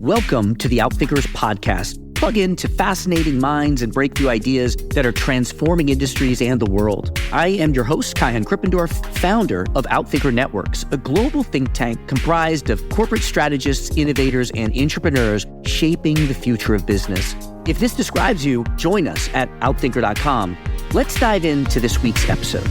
Welcome to the Outfigurers podcast. Plug into fascinating minds and breakthrough ideas that are transforming industries and the world. I am your host, Kyan Krippendorf, founder of Outfigure Networks, a global think tank comprised of corporate strategists, innovators, and entrepreneurs shaping the future of business. If this describes you, join us at outthinker.com. Let's dive into this week's episode.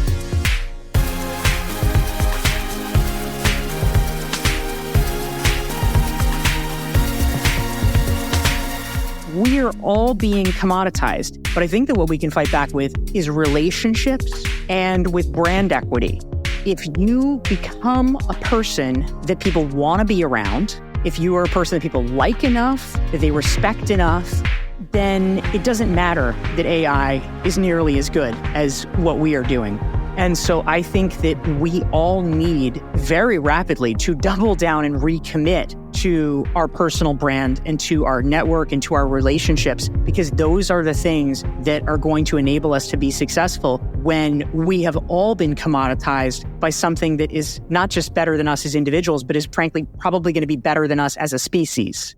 We're all being commoditized, but I think that what we can fight back with is relationships and with brand equity. If you become a person that people want to be around, if you are a person that people like enough, that they respect enough, then it doesn't matter that AI is nearly as good as what we are doing. And so I think that we all need very rapidly to double down and recommit to our personal brand and to our network and to our relationships, because those are the things that are going to enable us to be successful when we have all been commoditized by something that is not just better than us as individuals, but is frankly probably going to be better than us as a species.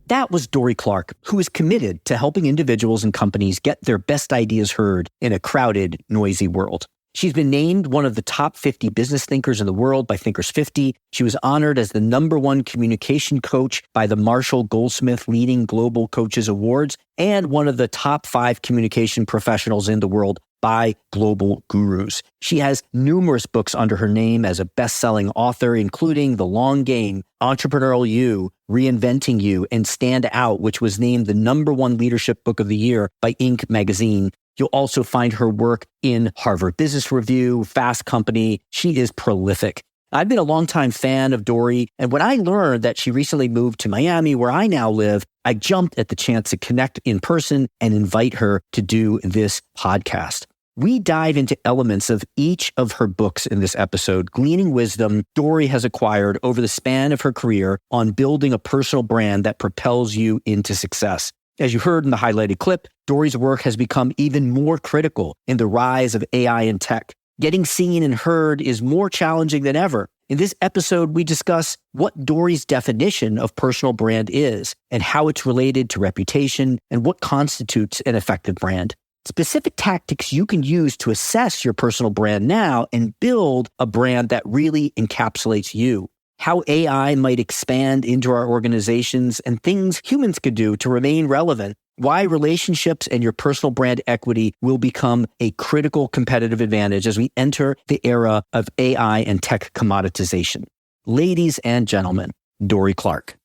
That was Dorie Clark, who is committed to helping individuals and companies get their best ideas heard in a crowded, noisy world. She's been named one of the top 50 business thinkers in the world by Thinkers 50. She was honored as the #1 communication coach by the Marshall Goldsmith Leading Global Coaches Awards and one of the top 5 communication professionals in the world by Global Gurus. She has numerous books under her name as a best-selling author, including The Long Game, Entrepreneurial You, Reinventing You, and Stand Out, which was named the #1 leadership book of the year by Inc. magazine. You'll also find her work in Harvard Business Review, Fast Company. She is prolific. I've been a longtime fan of Dorie, and when I learned that she recently moved to Miami, where I now live, I jumped at the chance to connect in person and invite her to do this podcast. We dive into elements of each of her books in this episode, gleaning wisdom Dorie has acquired over the span of her career on building a personal brand that propels you into success. As you heard in the highlighted clip, Dorie's work has become even more critical in the rise of AI and tech. Getting seen and heard is more challenging than ever. In this episode, we discuss what Dorie's definition of personal brand is and how it's related to reputation and what constitutes an effective brand. Specific tactics you can use to assess your personal brand now and build a brand that really encapsulates you. How AI might expand into our organizations and things humans could do to remain relevant. Why relationships and your personal brand equity will become a critical competitive advantage as we enter the era of AI and tech commoditization. Ladies and gentlemen, Dorie Clark.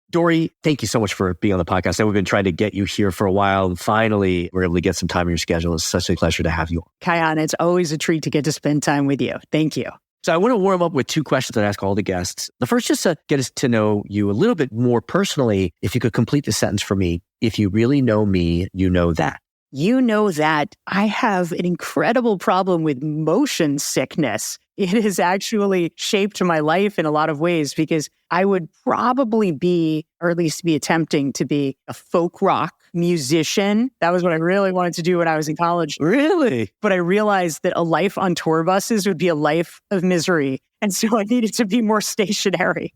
Dorie, thank you so much for being on the podcast. We've been trying to get you here for a while, and finally, we're able to get some time in your schedule. It's such a pleasure to have you on. Kyan, it's always a treat to get to spend time with you. Thank you. So I want to warm up with 2 questions that I ask all the guests. The first, just to get us to know you a little bit more personally, if you could complete the sentence for me. If you really know me, you know that. You know that I have an incredible problem with motion sickness. It has actually shaped my life in a lot of ways because I would probably be, or at least be attempting to be, a folk rock musician. That was what I really wanted to do when I was in college. Really? But I realized that a life on tour buses would be a life of misery. And so I needed to be more stationary.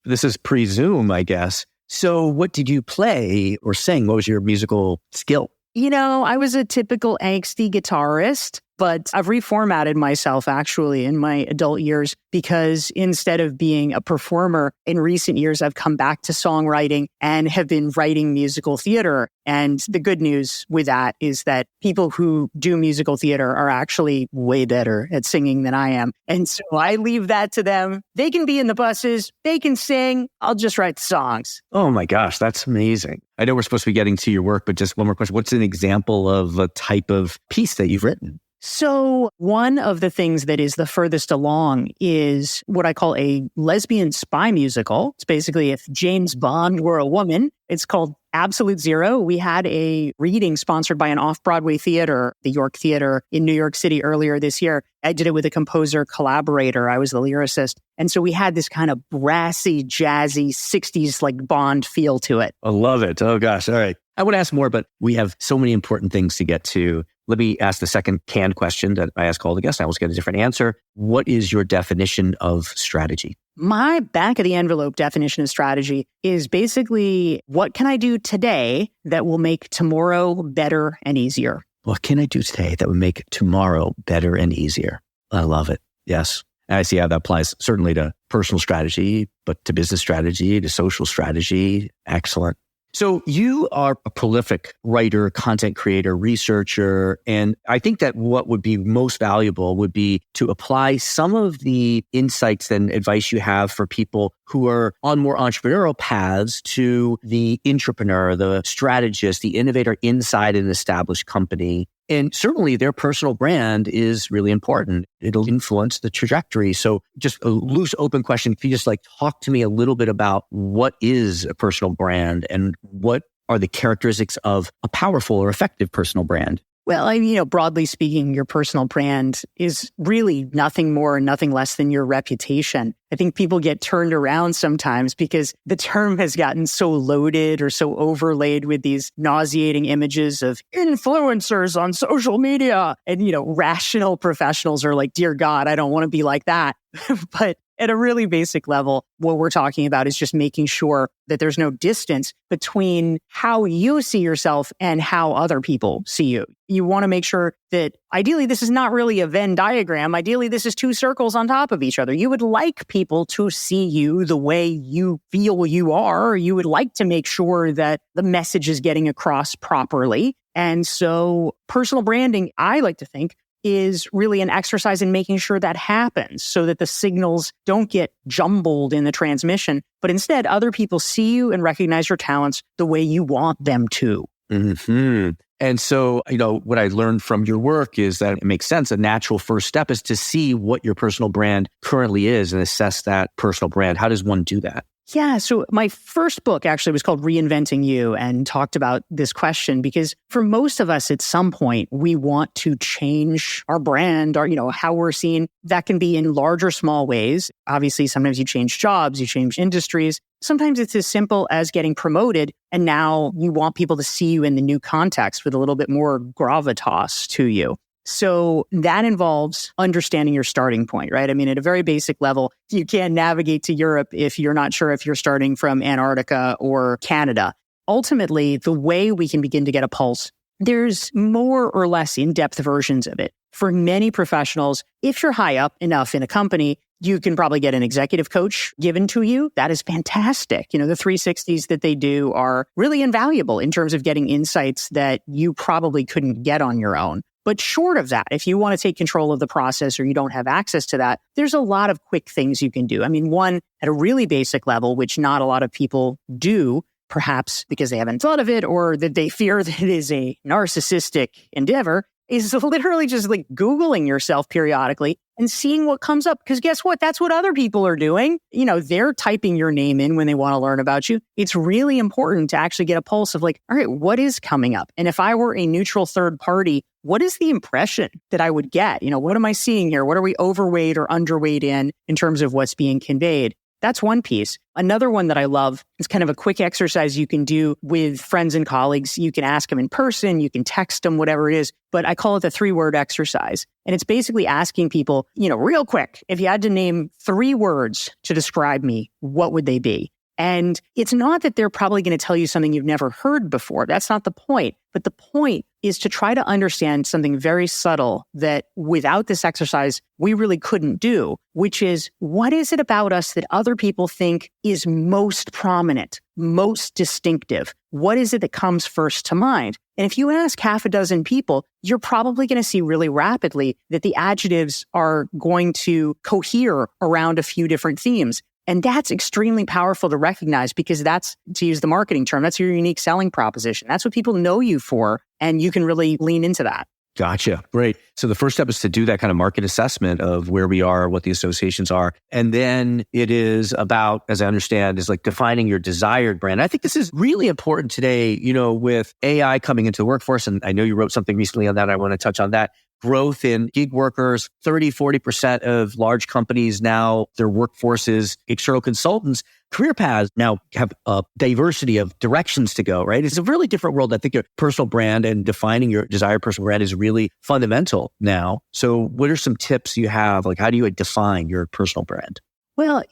This is pre-Zoom, I guess. So what did you play or sing? What was your musical skill? You know, I was a typical angsty guitarist, but I've reformatted myself actually in my adult years because instead of being a performer, in recent years, I've come back to songwriting and have been writing musical theater. And the good news with that is that people who do musical theater are actually way better at singing than I am. And so I leave that to them. They can be in the buses, they can sing, I'll just write the songs. Oh my gosh, that's amazing. I know we're supposed to be getting to your work, but just one more question. What's an example of a type of piece that you've written? So one of the things that is the furthest along is what I call a lesbian spy musical. It's basically if James Bond were a woman. It's called Absolute Zero. We had a reading sponsored by an off-Broadway theater, the York Theater in New York City earlier this year. I did it with a composer collaborator. I was the lyricist. And so we had this kind of brassy, jazzy 60s like Bond feel to it. I love it. Oh gosh. All right. I would ask more, but we have so many important things to get to. Let me ask the second canned question that I ask all the guests. I always get a different answer. What is your definition of strategy? My back of the envelope definition of strategy is basically, what can I do today that will make tomorrow better and easier? What can I do today that would make tomorrow better and easier? I love it. Yes. And I see how that applies certainly to personal strategy, but to business strategy, to social strategy. Excellent. So you are a prolific writer, content creator, researcher, and I think that what would be most valuable would be to apply some of the insights and advice you have for people who are on more entrepreneurial paths to the entrepreneur, the strategist, the innovator inside an established company. And certainly their personal brand is really important. It'll influence the trajectory. So just a loose, open question. If you just talk to me a little bit about what is a personal brand and what are the characteristics of a powerful or effective personal brand? Well, broadly speaking, your personal brand is really nothing more and nothing less than your reputation. I think people get turned around sometimes because the term has gotten so loaded or so overlaid with these nauseating images of influencers on social media. And, rational professionals are like, dear God, I don't want to be like that. But at a really basic level, what we're talking about is just making sure that there's no distance between how you see yourself and how other people see you. You want to make sure that ideally this is not really a Venn diagram. Ideally, this is two circles on top of each other. You would like people to see you the way you feel you are. You would like to make sure that the message is getting across properly. And so personal branding, I like to think, is really an exercise in making sure that happens so that the signals don't get jumbled in the transmission, but instead other people see you and recognize your talents the way you want them to. Mm-hmm. And so, what I learned from your work is that it makes sense. A natural first step is to see what your personal brand currently is and assess that personal brand. How does one do that? Yeah. So my first book actually was called Reinventing You and talked about this question because for most of us at some point, we want to change our brand or, how we're seen. That can be in large or small ways. Obviously, sometimes you change jobs, you change industries. Sometimes it's as simple as getting promoted and now you want people to see you in the new context with a little bit more gravitas to you. So that involves understanding your starting point, right? I mean, at a very basic level, you can't navigate to Europe if you're not sure if you're starting from Antarctica or Canada. Ultimately, the way we can begin to get a pulse, there's more or less in-depth versions of it. For many professionals, if you're high up enough in a company, you can probably get an executive coach given to you. That is fantastic. The 360s that they do are really invaluable in terms of getting insights that you probably couldn't get on your own. But short of that, if you want to take control of the process or you don't have access to that, there's a lot of quick things you can do. I mean, one, at a really basic level, which not a lot of people do, perhaps because they haven't thought of it or that they fear that it is a narcissistic endeavor, is literally just Googling yourself periodically and seeing what comes up. Because guess what? That's what other people are doing. They're typing your name in when they want to learn about you. It's really important to actually get a pulse of all right, what is coming up? And if I were a neutral third party, what is the impression that I would get? What am I seeing here? What are we overweight or underweight in terms of what's being conveyed? That's one piece. Another one that I love is kind of a quick exercise you can do with friends and colleagues. You can ask them in person, you can text them, whatever it is, but I call it the 3-word exercise. And it's basically asking people, real quick, if you had to name 3 words to describe me, what would they be? And it's not that they're probably going to tell you something you've never heard before. That's not the point. But the point is to try to understand something very subtle that without this exercise, we really couldn't do, which is what is it about us that other people think is most prominent, most distinctive? What is it that comes first to mind? And if you ask half a dozen people, you're probably going to see really rapidly that the adjectives are going to cohere around a few different themes. And that's extremely powerful to recognize because that's, to use the marketing term, that's your unique selling proposition. That's what people know you for, and you can really lean into that. Gotcha. Great. So the first step is to do that kind of market assessment of where we are, what the associations are. And then it is about, as I understand, is defining your desired brand. I think this is really important today, with AI coming into the workforce. And I know you wrote something recently on that. I want to touch on that. Growth in gig workers, 30-40% of large companies now, their workforce is external consultants. Career paths now have a diversity of directions to go, right? It's a really different world. I think your personal brand and defining your desired personal brand is really fundamental now. So what are some tips you have? How do you define your personal brand? Well,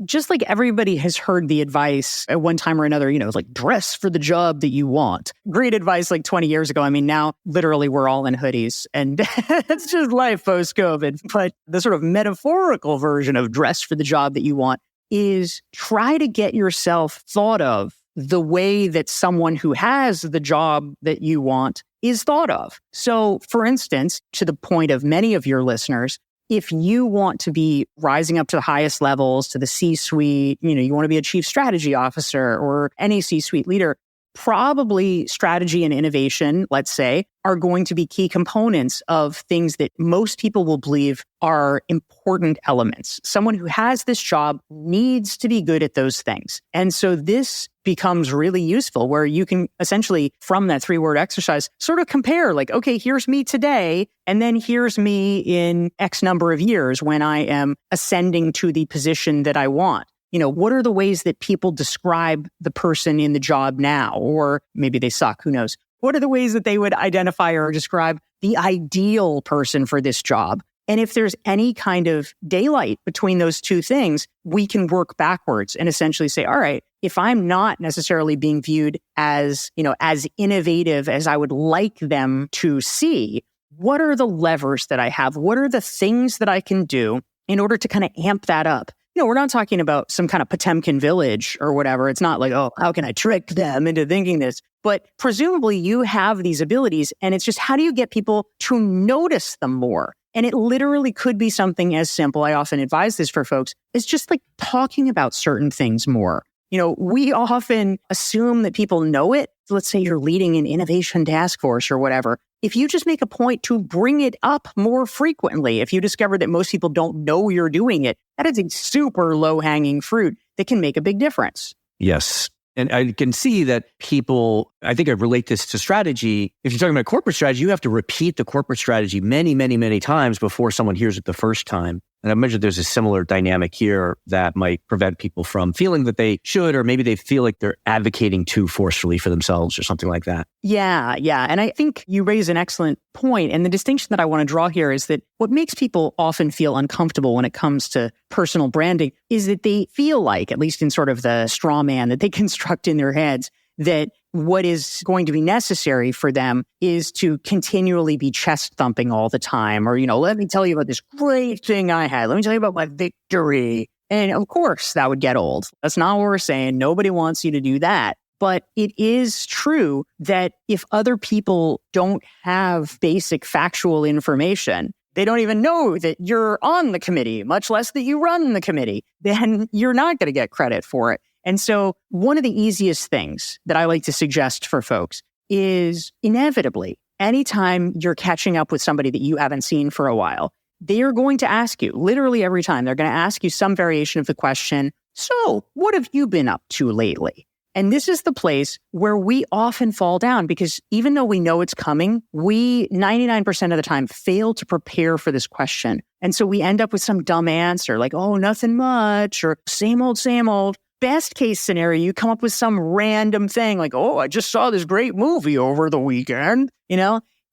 just like everybody has heard the advice at one time or another, it's like dress for the job that you want. Great advice like 20 years ago. I mean, now literally we're all in hoodies and it's just life post-COVID. But the sort of metaphorical version of dress for the job that you want is try to get yourself thought of the way that someone who has the job that you want is thought of. So, for instance, to the point of many of your listeners, if you want to be rising up to the highest levels, to the C-suite, you want to be a chief strategy officer or any C-suite leader, probably strategy and innovation, let's say, are going to be key components of things that most people will believe are important elements. Someone who has this job needs to be good at those things. And so this becomes really useful where you can essentially, from that 3-word exercise, sort of compare like, okay, here's me today, and then here's me in X number of years when I am ascending to the position that I want. What are the ways that people describe the person in the job now? Or maybe they suck, who knows? What are the ways that they would identify or describe the ideal person for this job? And if there's any kind of daylight between those two things, we can work backwards and essentially say, all right, if I'm not necessarily being viewed as, as innovative as I would like them to see, what are the levers that I have? What are the things that I can do in order to kind of amp that up? We're not talking about some kind of Potemkin village or whatever. It's not like, oh, how can I trick them into thinking this? But presumably you have these abilities, and it's just how do you get people to notice them more? And it literally could be something as simple, I often advise this for folks, is just like talking about certain things more. We often assume that people know it. Let's say you're leading an innovation task force or whatever. If you just make a point to bring it up more frequently, if you discover that most people don't know you're doing it, that is a super low-hanging fruit that can make a big difference. Yes. And I can see that people, I think I relate this to strategy. If you're talking about corporate strategy, you have to repeat the corporate strategy many, many, many times before someone hears it the first time. And I imagine there's a similar dynamic here that might prevent people from feeling that they should, or maybe they feel like they're advocating too forcefully for themselves or something like that. Yeah. And I think you raise an excellent point. And the distinction that I want to draw here is that what makes people often feel uncomfortable when it comes to personal branding is that they feel like, at least in sort of the straw man that they construct in their heads, that what is going to be necessary for them is to continually be chest thumping all the time. Or, let me tell you about this great thing I had. Let me tell you about my victory. And of course, that would get old. That's not what we're saying. Nobody wants you to do that. But it is true that if other people don't have basic factual information, they don't even know that you're on the committee, much less that you run the committee, then you're not going to get credit for it. And so one of the easiest things that I like to suggest for folks is inevitably, anytime you're catching up with somebody that you haven't seen for a while, they are going to ask you, literally every time, they're going to ask you some variation of the question, so what have you been up to lately? And this is the place where we often fall down because even though we know it's coming, we 99% of the time fail to prepare for this question. And so we end up with some dumb answer like, oh, nothing much, or same old, same old. Best case scenario, you come up with some random thing like, oh, I just saw this great movie over the weekend.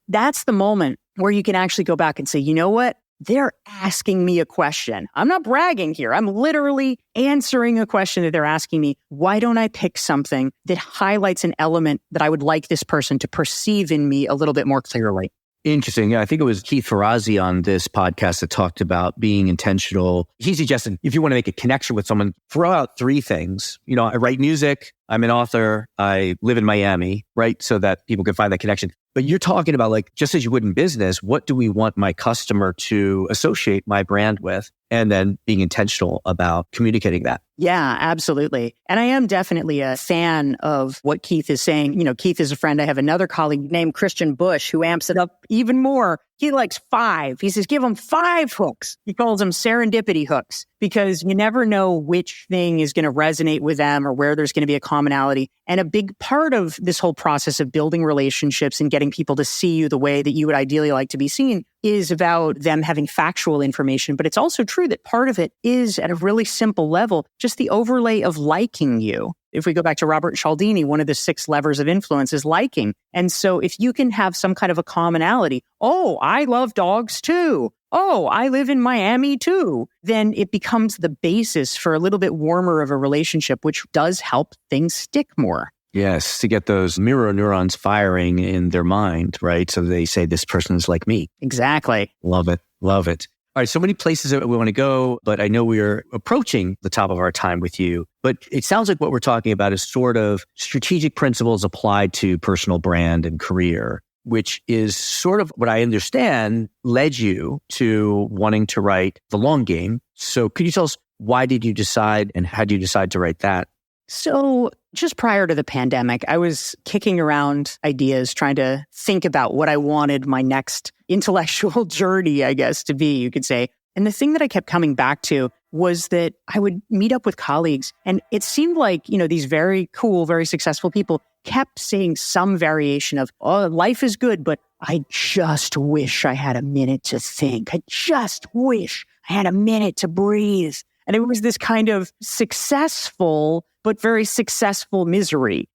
That's the moment where you can actually go back and say, you know what? They're asking me a question. I'm not bragging here. I'm literally answering a question that they're asking me. Why don't I pick something that highlights an element that I would like this person to perceive in me a little bit more clearly? Interesting. Yeah, I think it was Keith Ferrazzi on this podcast that talked about being intentional. He suggested if you want to make a connection with someone, throw out 3 things. I write music, I'm an author, I live in Miami, right? So that people can find that connection. But you're talking about like, just as you would in business, what do we want my customer to associate my brand with? And then being intentional about communicating that. Yeah, absolutely. And I am definitely a fan of what Keith is saying. Keith is a friend. I have another colleague named Christian Bush who amps it up even more. He likes 5. He says, give them 5 hooks. He calls them serendipity hooks because you never know which thing is going to resonate with them or where there's going to be a commonality. And a big part of this whole process of building relationships and getting people to see you the way that you would ideally like to be seen is about them having factual information. But it's also true that part of it is at a really simple level, just the overlay of liking you. If we go back to Robert Cialdini, one of the 6 levers of influence is liking. And so if you can have some kind of a commonality, oh, I love dogs too. Oh, I live in Miami too. Then it becomes the basis for a little bit warmer of a relationship, which does help things stick more. Yes, to get those mirror neurons firing in their mind, right? So they say, this person is like me. Exactly. Love it. Love it. All right, so many places that we want to go, but I know we are approaching the top of our time with you. But it sounds like what we're talking about is sort of strategic principles applied to personal brand and career, which is sort of what I understand led you to wanting to write The Long Game. So could you tell us, why did you decide and how did you decide to write that? So just prior to the pandemic, I was kicking around ideas, trying to think about what I wanted my next intellectual journey, I guess, to be, you could say. And the thing that I kept coming back to was that I would meet up with colleagues, and it seemed like, these very cool, very successful people kept saying some variation of, oh, life is good, but I just wish I had a minute to think. I just wish I had a minute to breathe. And it was this kind of successful, but very successful misery.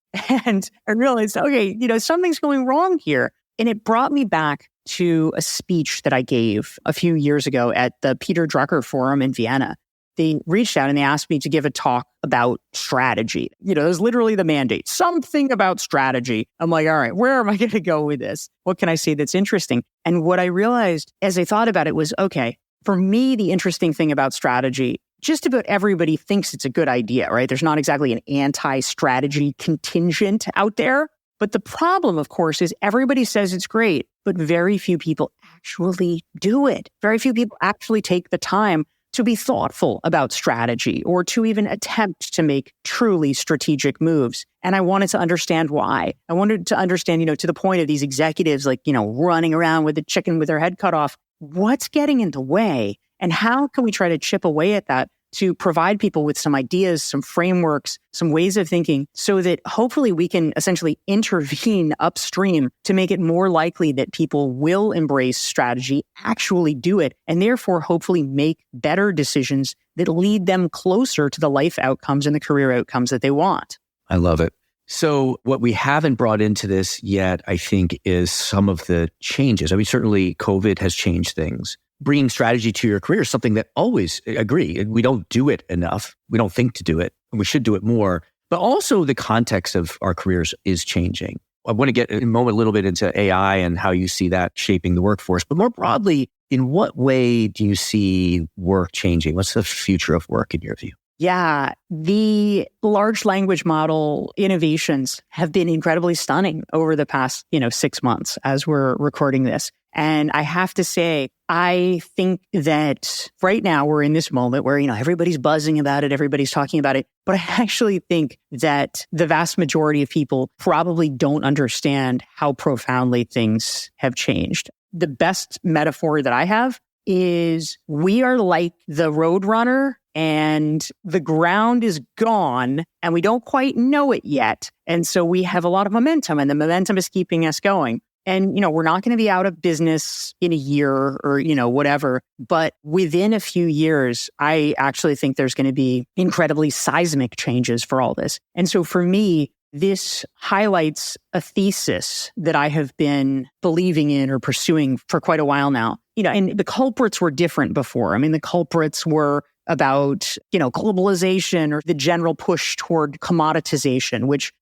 And I realized, okay, something's going wrong here. And it brought me back to a speech that I gave a few years ago at the Peter Drucker Forum in Vienna. They reached out and they asked me to give a talk about strategy. It was literally the mandate, something about strategy. I'm like, all right, where am I going to go with this? What can I say that's interesting? And what I realized as I thought about it was, okay, for me, the interesting thing about strategy, just about everybody thinks it's a good idea, right? There's not exactly an anti-strategy contingent out there. But the problem, of course, is everybody says it's great, but very few people actually do it. Very few people actually take the time to be thoughtful about strategy or to even attempt to make truly strategic moves. And I wanted to understand why. I wanted to understand, to the point of these executives, running around with the chicken with their head cut off, what's getting in the way? And how can we try to chip away at that to provide people with some ideas, some frameworks, some ways of thinking so that hopefully we can essentially intervene upstream to make it more likely that people will embrace strategy, actually do it, and therefore hopefully make better decisions that lead them closer to the life outcomes and the career outcomes that they want. I love it. So what we haven't brought into this yet, I think, is some of the changes. I mean, certainly COVID has changed things. Bringing strategy to your career is something that always agree. We don't do it enough. We don't think to do it, and we should do it more. But also the context of our careers is changing. I want to get in a moment a little bit into AI and how you see that shaping the workforce. But more broadly, in what way do you see work changing? What's the future of work in your view? Yeah, the large language model innovations have been incredibly stunning over the past, 6 months as we're recording this. And I have to say, I think that right now we're in this moment where, everybody's buzzing about it, everybody's talking about it. But I actually think that the vast majority of people probably don't understand how profoundly things have changed. The best metaphor that I have is we are like the roadrunner and the ground is gone and we don't quite know it yet. And so we have a lot of momentum and the momentum is keeping us going. And, we're not going to be out of business in a year or, whatever. But within a few years, I actually think there's going to be incredibly seismic changes for all this. And so for me, this highlights a thesis that I have been believing in or pursuing for quite a while now. And the culprits were different before. I mean, the culprits were about, globalization or the general push toward commoditization, which,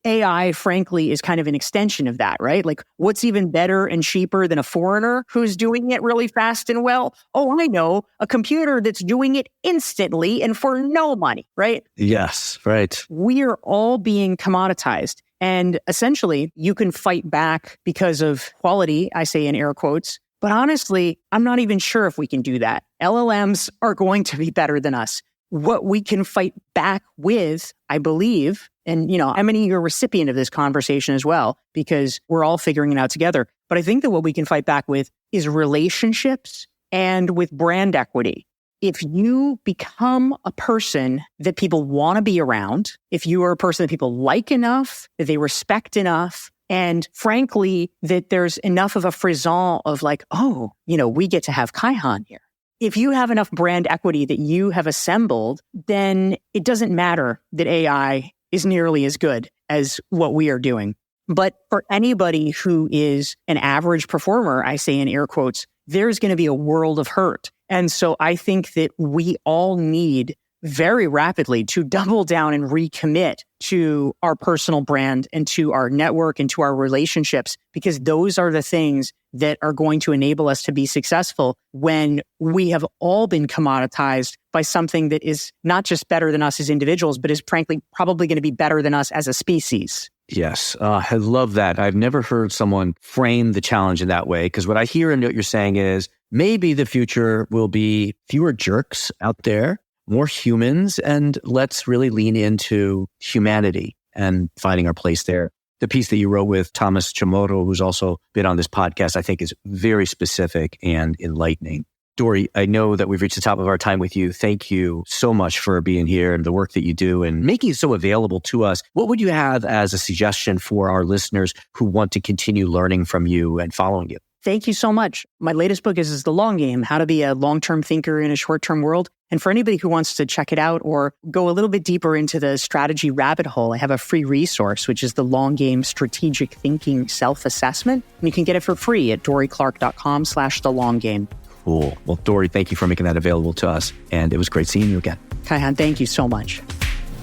AI, frankly, is kind of an extension of that, right? Like, what's even better and cheaper than a foreigner who's doing it really fast and well? Oh, I know, a computer that's doing it instantly and for no money, right? Yes, right. We're all being commoditized. And essentially, you can fight back because of quality, I say in air quotes. But honestly, I'm not even sure if we can do that. LLMs are going to be better than us. What we can fight back with, I believe, and, I'm an eager recipient of this conversation as well, because we're all figuring it out together. But I think that what we can fight back with is relationships and with brand equity. If you become a person that people want to be around, if you are a person that people like enough, that they respect enough, and frankly, that there's enough of a frisson of like, oh, we get to have Kaihan here. If you have enough brand equity that you have assembled, then it doesn't matter that AI is nearly as good as what we are doing. But for anybody who is an average performer, I say in air quotes, there's going to be a world of hurt. And so I think that we all need very rapidly to double down and recommit to our personal brand and to our network and to our relationships, because those are the things that are going to enable us to be successful when we have all been commoditized by something that is not just better than us as individuals, but is frankly probably going to be better than us as a species. Yes, I love that. I've never heard someone frame the challenge in that way, because what I hear and what you're saying is maybe the future will be fewer jerks out there, more humans, and let's really lean into humanity and finding our place there. The piece that you wrote with Thomas Chamorro, who's also been on this podcast, I think is very specific and enlightening. Dorie, I know that we've reached the top of our time with you. Thank you so much for being here and the work that you do and making it so available to us. What would you have as a suggestion for our listeners who want to continue learning from you and following you? Thank you so much. My latest book is The Long Game, How to Be a Long-Term Thinker in a Short-Term World. And for anybody who wants to check it out or go a little bit deeper into the strategy rabbit hole, I have a free resource, which is the Long Game Strategic Thinking Self-Assessment. And you can get it for free at DorieClark.com/thelonggame. Cool. Well, Dorie, thank you for making that available to us. And it was great seeing you again. Kaihan, thank you so much.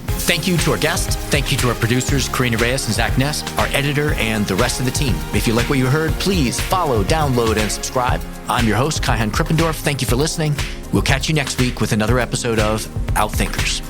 Thank you to our guests. Thank you to our producers, Karina Reyes and Zach Ness, our editor, and the rest of the team. If you like what you heard, please follow, download, and subscribe. I'm your host, Kaihan Krippendorf. Thank you for listening. We'll catch you next week with another episode of Outthinkers.